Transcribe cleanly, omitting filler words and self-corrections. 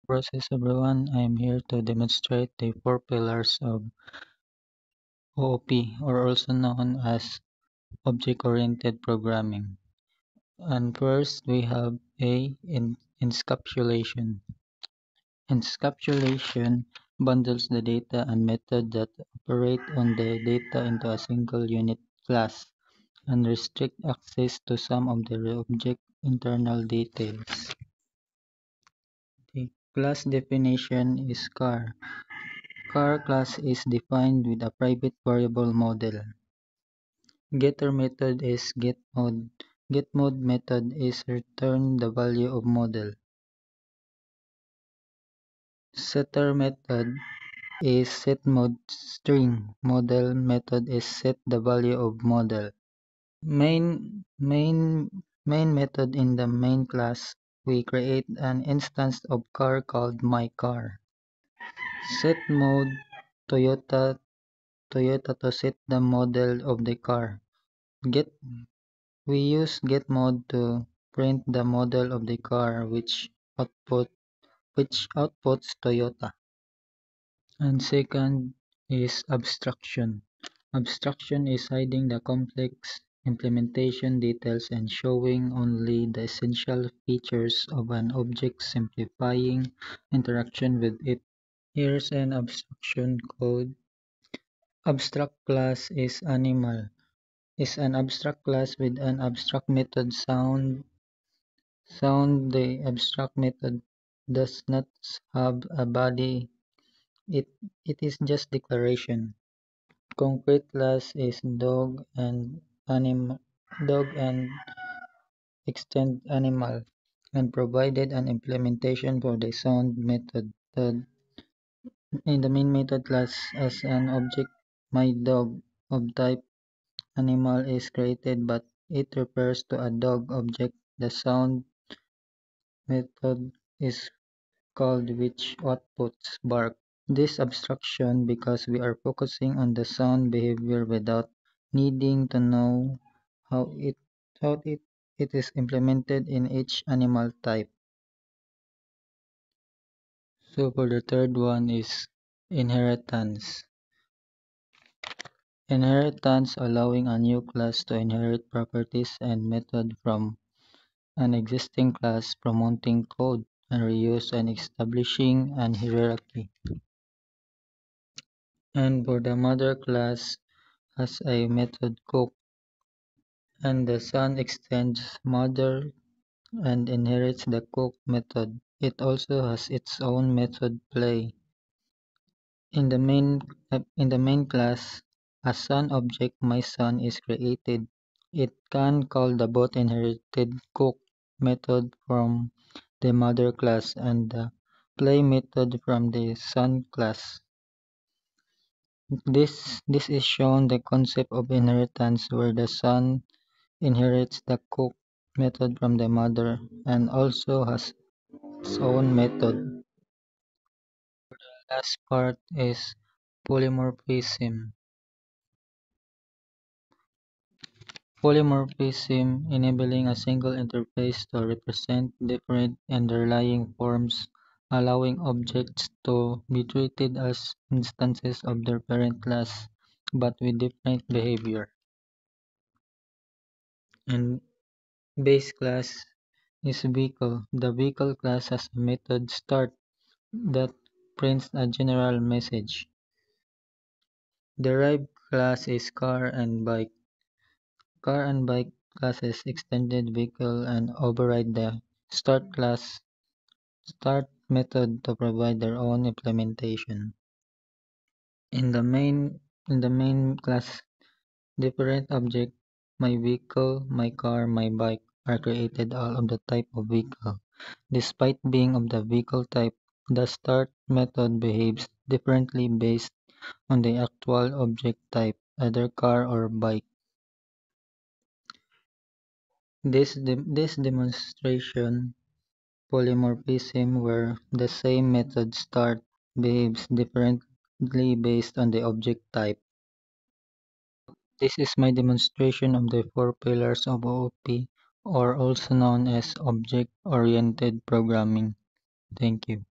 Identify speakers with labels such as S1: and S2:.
S1: Process everyone, I am here to demonstrate the four pillars of OOP, or also known as object-oriented programming. And first, we have encapsulation. Encapsulation bundles the data and method that operate on the data into a single unit class and restrict access to some of the object internal details. The class definition is char. Char class is defined with a private variable model. Getter method is getMod. GetMod method is return the value of model. Setter method is setMod string. Model method is set the value of model. Main method in the main class, we create an instance of car called myCar. SetMod Toyota to set the model of the car. Get We use getMod to print the model of the car which outputs Toyota. And second is abstraction. Abstraction is hiding the complex implementation details and showing only the essential features of an object, simplifying interaction with it. Here's an abstraction code. Abstract class is animal. Is an abstract class with an abstract method sound. The abstract method does not have a body. It it is just declaration. Concrete class is dog and extend animal and provided an implementation for the sound method. In the main method class as an object, my dog of type animal is created, but it refers to a dog object. The sound method is called which outputs bark. This abstraction because we are focusing on the sound behavior without needing to know how it how it is implemented in each animal type. So for the third one is inheritance. Inheritance allowing a new class to inherit properties and method from an existing class, promoting code and reuse and establishing an hierarchy. And for the mother class has a method cook, and the son extends mother and inherits the cook method. It also has its own method play. In the main class, a son object my son is created. It can call the both inherited cook method from the mother class and the play method from the son class. This is shown the concept of inheritance where the son inherits the cook method from the mother and also has its own method. Last part is polymorphism. Polymorphism enabling a single interface to represent different underlying forms, allowing objects to be treated as instances of their parent class, but with different behavior. And base class is vehicle. The vehicle class has a method start that prints a general message. Derived class is car and bike. Car and bike classes extended vehicle and override the start method to provide their own implementation. In the main class, different object my vehicle, my car, my bike are created all of the type of vehicle. Despite being of the vehicle type, the start method behaves differently based on the actual object type, either car or bike. This demonstration polymorphism where the same method start behaves differently based on the object type. This is my demonstration of the four pillars of OOP, or also known as object-oriented programming. Thank you.